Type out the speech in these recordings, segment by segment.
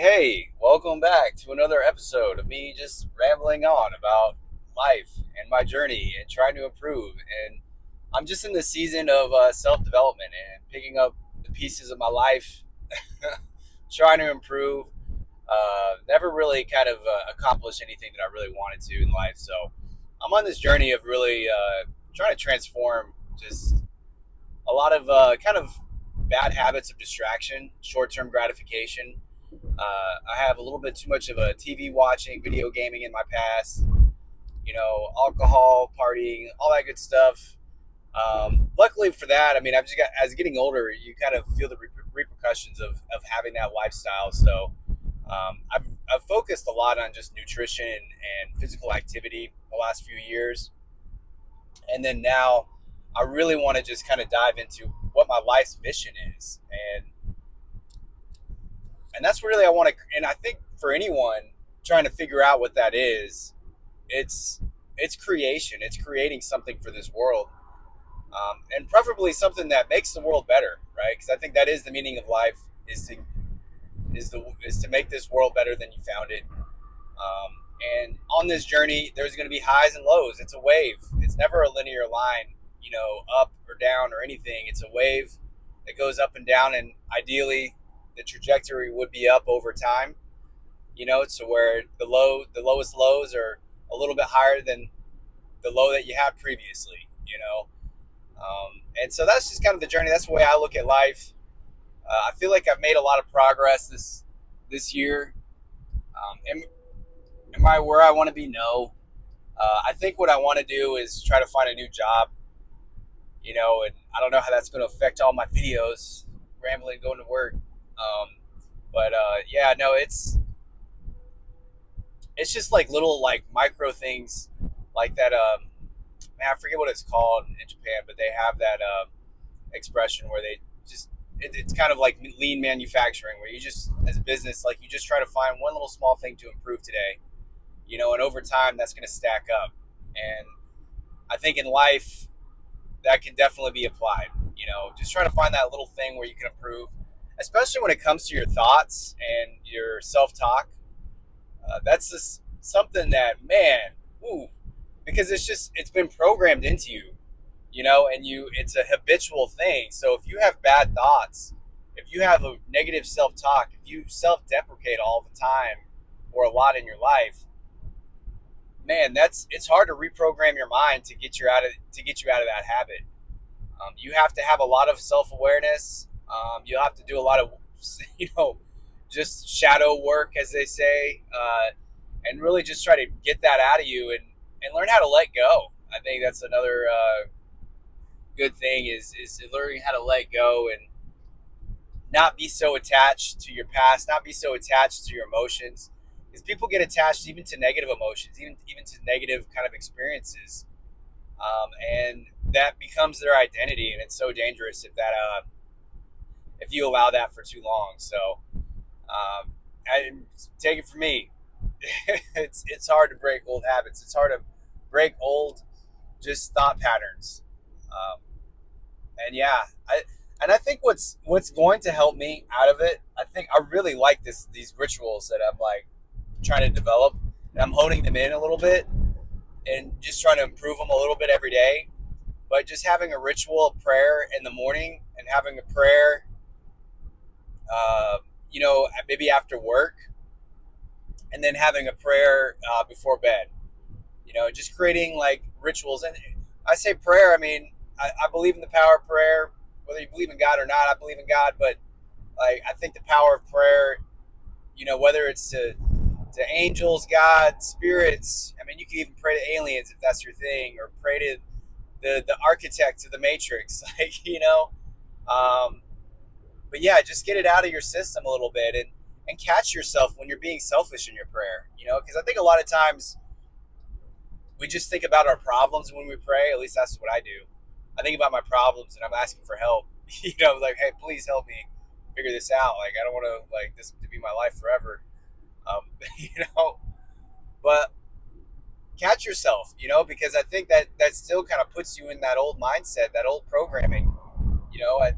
Hey, welcome back to another episode of me just rambling on about life and my journey and trying to improve. And I'm just in the season of self development and picking up the pieces of my life, trying to improve. Never really kind of accomplished anything that I really wanted to in life. So I'm on this journey of really trying to transform just a lot of kind of bad habits of distraction, short term gratification. I have a little bit too much of a TV watching, video gaming in my past, alcohol, partying, all that good stuff. Luckily for that, I mean, I've just got, as getting older, you kind of feel the repercussions of having that lifestyle. So I've focused a lot on just nutrition and physical activity the last few years. And then now I really want to just kind of dive into what my life's mission is. And that's really I want to, and I think for anyone trying to figure out what that is, it's it's creation. It's creating something for this world, and preferably something that makes the world better, right? Because I think that is the meaning of life is to make this world better than you found it. And on this journey, there's going to be highs and lows. It's a wave. It's never a linear line, up or down or anything. It's a wave that goes up and down, and ideally, the trajectory would be up over time. To where the lowest lows are a little bit higher than the low that you had previously. And so that's just kind of the journey. That's the way I look at life. I feel like I've made a lot of progress this year. Am I where I want to be? No. I think what I want to do is try to find a new job. And I don't know how that's going to affect all my videos, rambling, going to work. Yeah, no, it's just like little like micro things like that. Man, I forget what it's called in Japan, but they have that expression where they just it's kind of like lean manufacturing, where you just as a business like you just try to find one little small thing to improve today, and over time that's going to stack up. And I think in life that can definitely be applied. Just try to find that little thing where you can improve, especially when it comes to your thoughts and your self-talk. That's just something that, man, ooh, because it's been programmed into you, and it's a habitual thing. So if you have bad thoughts, if you have a negative self-talk, if you self-deprecate all the time or a lot in your life, man, it's hard to reprogram your mind to get you out of that habit. You have to have a lot of self-awareness. You'll have to do a lot of, you know, just shadow work, as they say, and really just try to get that out of you and learn how to let go. I think that's another good thing is learning how to let go and not be so attached to your past, not be so attached to your emotions. Because people get attached even to negative emotions, even to negative kind of experiences, and that becomes their identity, and it's so dangerous if you allow that for too long. So, I take it from me. It's hard to break old habits. It's hard to break old just thought patterns. Um, and yeah, I think what's going to help me out of it. I think I really like these rituals that I'm like trying to develop, and I'm honing them in a little bit and just trying to improve them a little bit every day. But just having a ritual of prayer in the morning and having a prayer, maybe after work, and then having a prayer before bed. Just creating like rituals. And I say prayer, I mean, I believe in the power of prayer, whether you believe in God or not. I believe in God, but like I think the power of prayer, whether it's to angels, God, spirits. I mean, you can even pray to aliens if that's your thing, or pray to the architect of the Matrix, Um, but yeah, just get it out of your system a little bit and catch yourself when you're being selfish in your prayer. Because I think a lot of times we just think about our problems when we pray. At least that's what I do. I think about my problems and I'm asking for help. Like, hey, please help me figure this out. Like, I don't want to like this to be my life forever. Um, you know, but catch yourself, because I think that still kind of puts you in that old mindset, that old programming,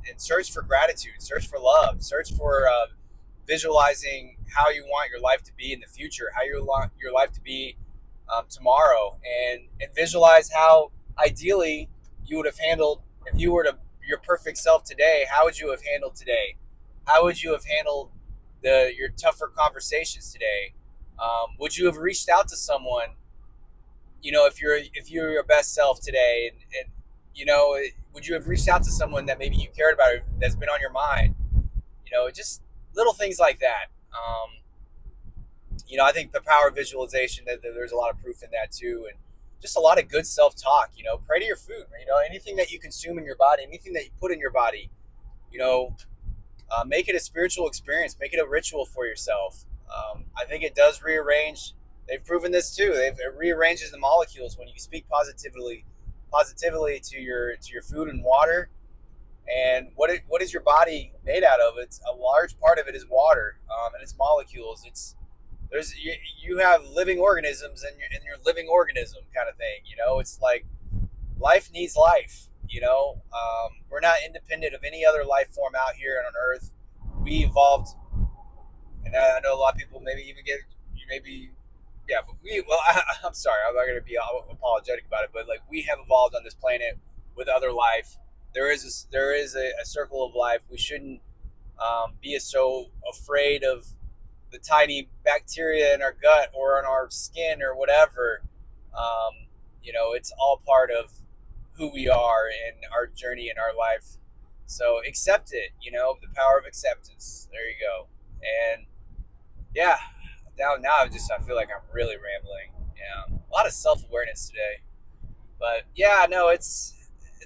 and search for gratitude, search for love, search for visualizing how you want your life to be in the future, how you want your life to be tomorrow, and visualize how ideally you would have handled if you were to your perfect self today. How would you have handled today? How would you have handled your tougher conversations today? Would you have reached out to someone? If you're your best self today, and would you have reached out to someone that maybe you cared about or that's been on your mind? Just little things like that. I think the power of visualization, that there's a lot of proof in that too, and just a lot of good self-talk. Pray to your food. Anything that you consume in your body, anything that you put in your body. You know, make it a spiritual experience. Make it a ritual for yourself. I think it does rearrange. They've proven this too. It rearranges the molecules when you speak positively to your food and water. And what is your body made out of? It's a large part of it is water, and its molecules. You have living organisms in your living organism kind of thing. It's like life needs life. We're not independent of any other life form out here on Earth. We evolved, and I know a lot of people maybe even get you maybe. Yeah, but I'm sorry, I'm not going to be apologetic about it, but like we have evolved on this planet with other life. There is a circle of life. We shouldn't be so afraid of the tiny bacteria in our gut or on our skin or whatever. It's all part of who we are and our journey in our life. So accept it. The power of acceptance. There you go. And yeah, now I feel like I'm really rambling. Yeah, a lot of self awareness today. But yeah, no, it's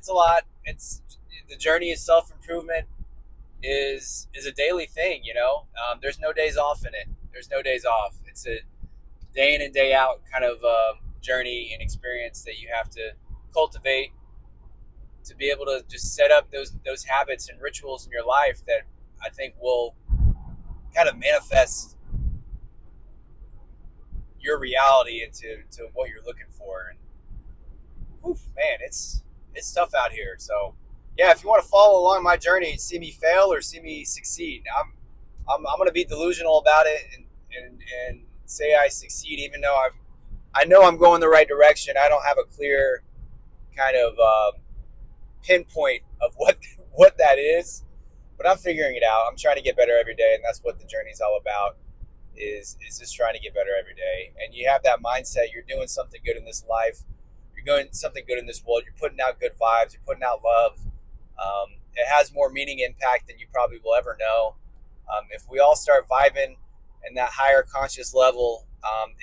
a lot. It's the journey of self improvement is a daily thing. There's no days off in it. There's no days off. It's a day in and day out kind of journey and experience that you have to cultivate to be able to just set up those habits and rituals in your life that I think will kind of manifest your reality into what you're looking for. And oof, man, it's tough out here. So yeah, if you want to follow along my journey and see me fail or see me succeed, I'm going to be delusional about it and say I succeed, even though I know I'm going the right direction. I don't have a clear kind of pinpoint of what that is, but I'm figuring it out. I'm trying to get better every day, and that's what the journey's all about. Is just trying to get better every day. And you have that mindset. You're doing something good in this life. You're doing something good in this world. You're putting out good vibes. You're putting out love. It has more meaning, impact than you probably will ever know. If we all start vibing in that higher conscious level,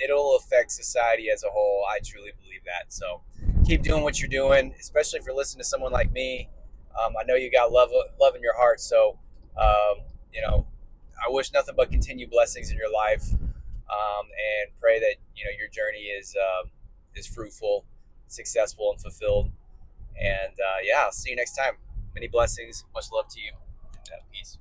it'll affect society as a whole. I truly believe that. So keep doing what you're doing, especially if you're listening to someone like me. I know you got love in your heart. So, I wish nothing but continued blessings in your life, and pray that your journey is fruitful, successful, and fulfilled. And yeah, I'll see you next time. Many blessings, much love to you, and peace.